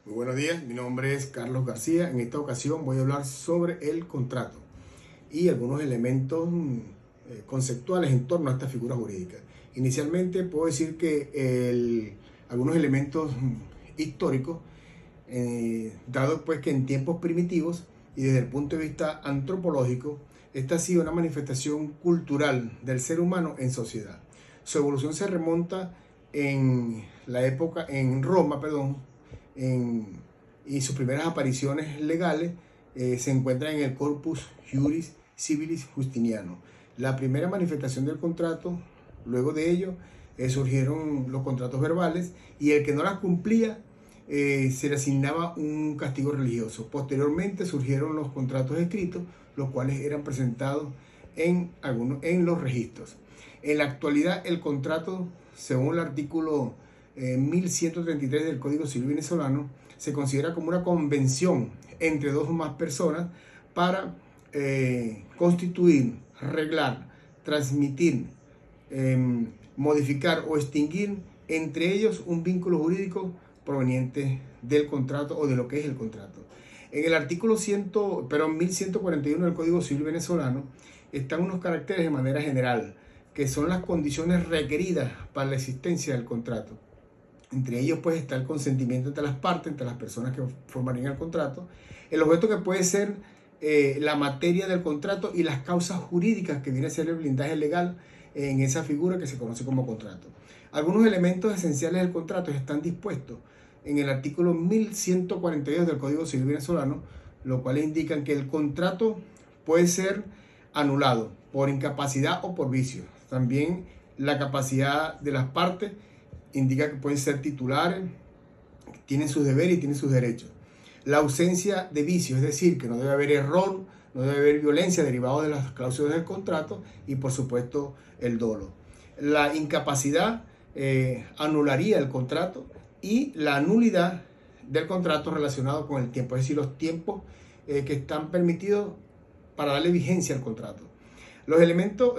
Muy buenos días, mi nombre es Carlos García. En esta ocasión voy a hablar sobre el contrato y algunos elementos conceptuales en torno a esta figura jurídica. Inicialmente puedo decir que algunos elementos históricos, dado pues que en tiempos primitivos y desde el punto de vista antropológico, esta ha sido una manifestación cultural del ser humano en sociedad. Su evolución se remonta en la época, en Roma, y sus primeras apariciones legales se encuentran en el Corpus Juris Civilis Justiniano. La primera manifestación del contrato, luego de ello, surgieron los contratos verbales y el que no las cumplía se le asignaba un castigo religioso. Posteriormente surgieron los contratos escritos, los cuales eran presentados en los registros. En la actualidad, el contrato, según el artículo 1133 del Código Civil venezolano, se considera como una convención entre dos o más personas para constituir, reglar, transmitir, modificar o extinguir entre ellos un vínculo jurídico proveniente del contrato o de lo que es el contrato. En el artículo 1141 del Código Civil venezolano están unos caracteres de manera general, que son las condiciones requeridas para la existencia del contrato. Entre ellos pues está el consentimiento entre las partes, entre las personas que formarían el contrato, el objeto que puede ser la materia del contrato y las causas jurídicas que viene a ser el blindaje legal en esa figura que se conoce como contrato. Algunos elementos esenciales del contrato están dispuestos en el artículo 1142 del Código Civil venezolano, lo cual indican que el contrato puede ser anulado por incapacidad o por vicio. También la capacidad de las partes indica que pueden ser titulares, tienen sus deberes y tienen sus derechos. La ausencia de vicio, es decir, que no debe haber error, no debe haber violencia derivado de las cláusulas del contrato y por supuesto el dolo. La incapacidad anularía el contrato y la nulidad del contrato relacionado con el tiempo, es decir, los tiempos que están permitidos para darle vigencia al contrato. Los elementos,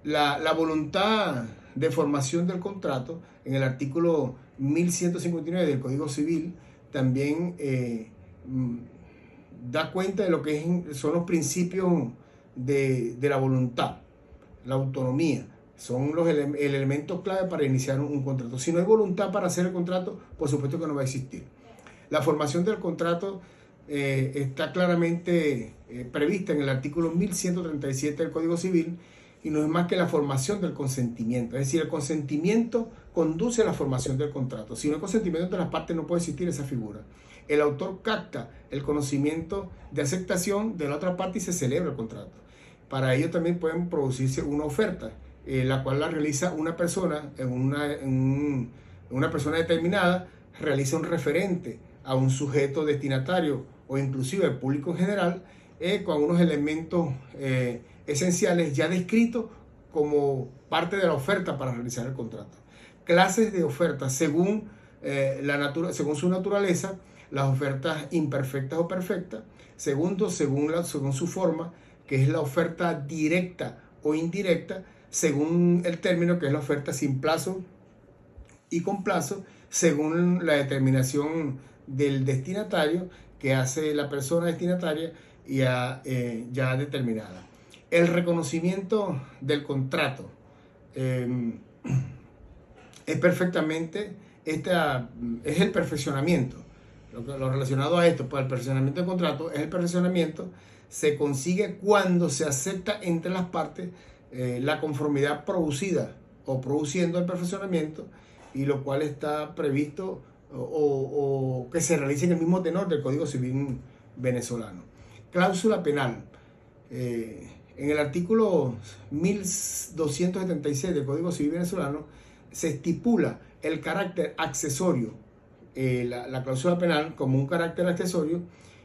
la voluntad de formación del contrato, en el artículo 1159 del Código Civil, también da cuenta de lo que son los principios de la voluntad, la autonomía. Son el elemento clave para iniciar un contrato. Si no hay voluntad para hacer el contrato, por supuesto que no va a existir. La formación del contrato está claramente prevista en el artículo 1137 del Código Civil y no es más que la formación del consentimiento. Es decir, el consentimiento conduce a la formación del contrato. Si no hay consentimiento entre las partes, no puede existir esa figura. El autor capta el conocimiento de aceptación de la otra parte y se celebra el contrato. Para ello también pueden producirse una oferta, la cual la realiza una persona, una persona determinada, realiza un referente a un sujeto destinatario o inclusive al público en general, con unos elementos esenciales ya descritos como parte de la oferta para realizar el contrato. Clases de ofertas según su naturaleza, las ofertas imperfectas o perfectas. Segundo, según su forma, que es la oferta directa o indirecta, según el término, que es la oferta sin plazo y con plazo, según la determinación del destinatario que hace la persona destinataria ya determinada. El reconocimiento del contrato es perfectamente, es el perfeccionamiento. Lo relacionado a esto, pues el perfeccionamiento del contrato es el perfeccionamiento, se consigue cuando se acepta entre las partes la conformidad producida o produciendo el perfeccionamiento, y lo cual está previsto o que se realice en el mismo tenor del Código Civil venezolano. Cláusula penal. En el artículo 1276 del Código Civil venezolano se estipula el carácter accesorio, la cláusula penal como un carácter accesorio,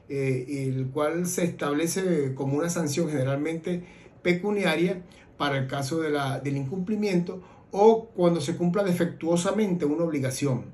el cual se establece como una sanción generalmente pecuniaria para el caso del incumplimiento o cuando se cumpla defectuosamente una obligación.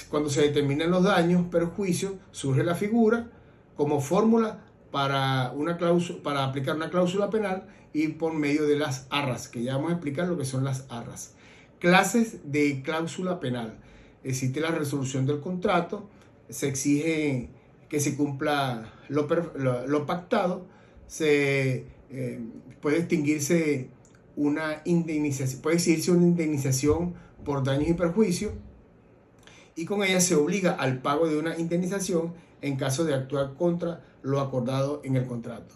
Cuando se determinan los daños, perjuicios, surge la figura como fórmula para aplicar una cláusula penal y por medio de las arras, que ya vamos a explicar lo que son las arras. Clases de cláusula penal. existe la resolución del contrato, se exige que se cumpla lo pactado, puede extinguirse una indemnización, puede exigirse una indemnización por daños y perjuicios, y con ella se obliga al pago de una indemnización en caso de actuar contra lo acordado en el contrato.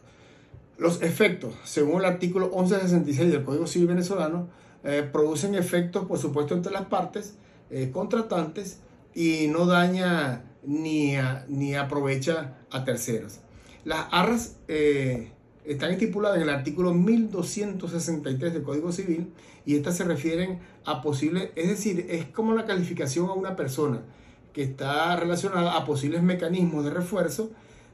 Los efectos, según el artículo 1166 del Código Civil venezolano, producen efectos, por supuesto, entre las partes contratantes y no daña ni aprovecha a terceros. Las arras están estipuladas en el artículo 1263 del Código Civil, y estas se refieren a posibles, es decir, es como la calificación a una persona que está relacionada a posibles mecanismos de refuerzo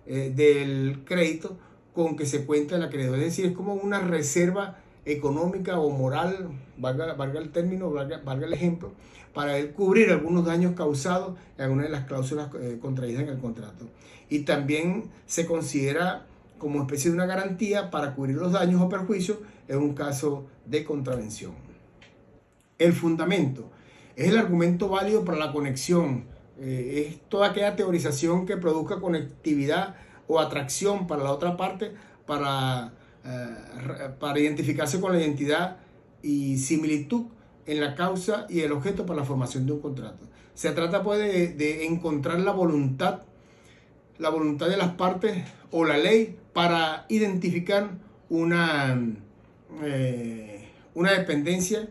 del crédito con que se cuenta el acreedor. Es decir, es como una reserva económica o moral, valga el término, valga el ejemplo, para cubrir algunos daños causados en alguna de las cláusulas contraídas en el contrato. Y también se considera como especie de una garantía para cubrir los daños o perjuicios en un caso de contravención. El fundamento es el argumento válido para la conexión. Es toda aquella teorización que produzca conectividad o atracción para la otra parte para identificarse con la identidad y similitud en la causa y el objeto para la formación de un contrato. Se trata pues de encontrar la voluntad de las partes o la ley para identificar una dependencia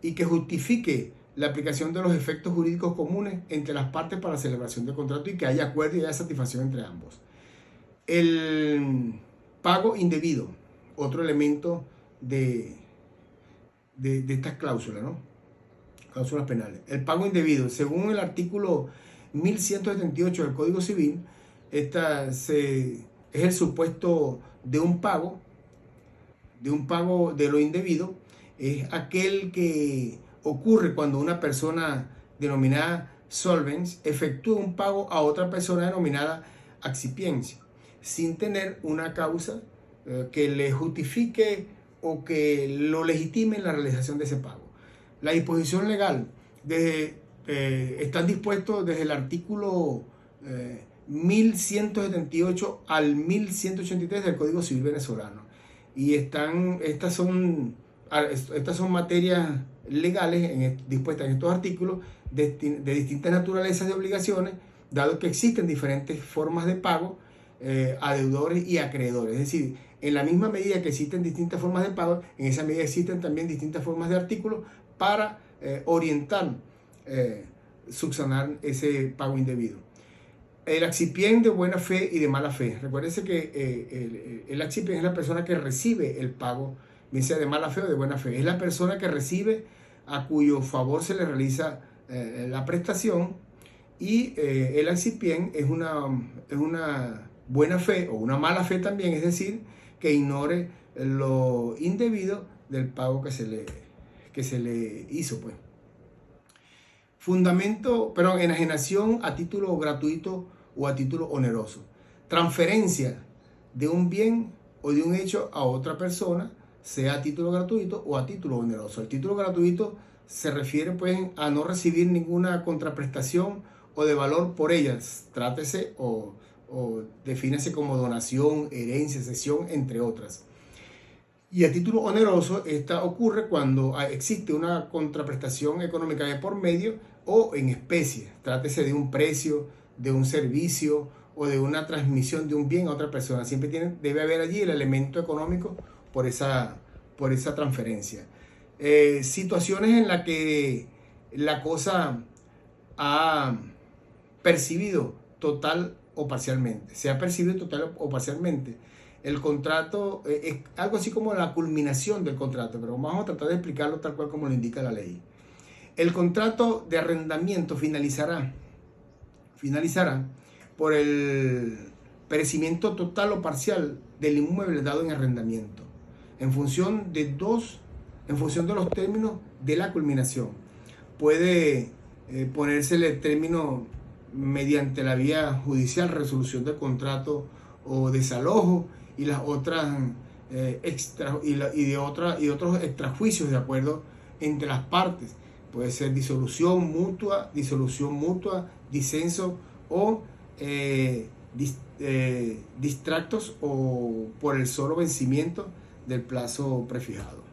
y que justifique la aplicación de los efectos jurídicos comunes entre las partes para la celebración del contrato y que haya acuerdo y haya satisfacción entre ambos. El pago indebido, otro elemento de estas cláusulas, ¿no? Cláusulas penales. El pago indebido, según el artículo 1178 del Código Civil, es el supuesto de un pago de lo indebido. Es aquel que ocurre cuando una persona denominada solvens efectúa un pago a otra persona denominada accipiens, sin tener una causa que le justifique o que lo legitime en la realización de ese pago. La disposición legal están dispuestos desde el artículo 1178 al 1183 del Código Civil venezolano. Y estas son materias legales dispuestas en estos artículos de distintas naturalezas de obligaciones, dado que existen diferentes formas de pago a deudores y acreedores. Es decir, en la misma medida que existen distintas formas de pago, en esa medida existen también distintas formas de artículos para orientar, subsanar ese pago indebido. El accipient de buena fe y de mala fe. Recuérdense que el accipient es la persona que recibe el pago, bien sea de mala fe o de buena fe. Es la persona que recibe, a cuyo favor se le realiza la prestación, y el accipient es una buena fe o una mala fe también, es decir, que ignore lo indebido del pago que se le hizo, pues. Enajenación a título gratuito o a título oneroso. Transferencia de un bien o de un hecho a otra persona, sea a título gratuito o a título oneroso. El título gratuito se refiere pues a no recibir ninguna contraprestación o de valor por ellas, trátese o defínese como donación, herencia, cesión, entre otras. Y a título oneroso, esta ocurre cuando existe una contraprestación económica de por medio o en especie, trátese de un precio, de un servicio o de una transmisión de un bien a otra persona. Siempre debe haber allí el elemento económico por esa transferencia. Situaciones en las que la cosa ha percibido total o parcialmente. Se ha percibido total o parcialmente. El contrato es algo así como la culminación del contrato, pero vamos a tratar de explicarlo tal cual como lo indica la ley. El contrato de arrendamiento finalizará por el perecimiento total o parcial del inmueble dado en arrendamiento, en función de los términos de la culminación. Puede ponérsele término mediante la vía judicial, resolución del contrato o desalojo, y las otras otros extrajuicios de acuerdo entre las partes. puede ser disolución mutua, disenso o distractos o por el solo vencimiento del plazo prefijado.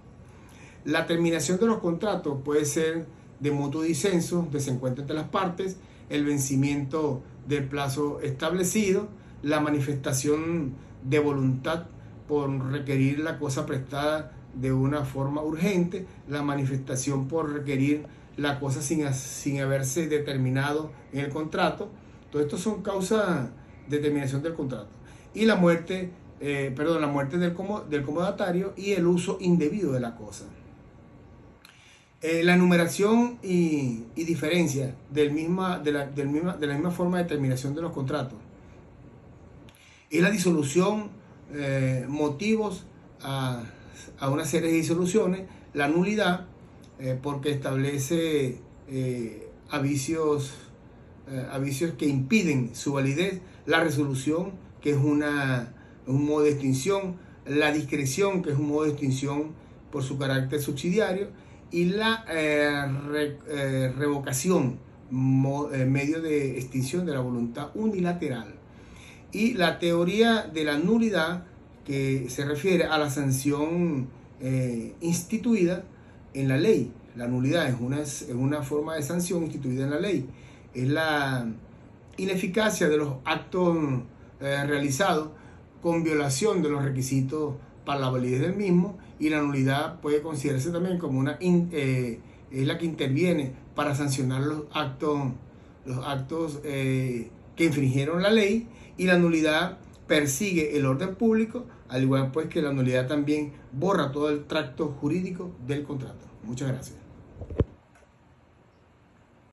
La terminación de los contratos puede ser de mutuo disenso, desencuentro entre las partes, el vencimiento del plazo establecido, la manifestación de voluntad por requerir la cosa prestada de una forma urgente, la manifestación por requerir la cosa sin haberse determinado en el contrato. Todo esto son causas de terminación del contrato. Y la muerte, la muerte del comodatario y el uso indebido de la cosa. La enumeración y diferencia de la misma forma de terminación de los contratos es la disolución, motivos a una serie de disoluciones, la nulidad, porque establece avicios que impiden su validez, la resolución, que es un modo de extinción, la discreción, que es un modo de extinción por su carácter subsidiario, y la revocación, medio de extinción de la voluntad unilateral. Y la teoría de la nulidad, que se refiere a la sanción instituida en la ley. La nulidad es una forma de sanción instituida en la ley. Es la ineficacia de los actos realizados con violación de los requisitos para la validez del mismo, y la nulidad puede considerarse también como es la que interviene para sancionar los actos que infringieron la ley, y la nulidad persigue el orden público, al igual pues que la nulidad también borra todo el tracto jurídico del contrato. Muchas gracias.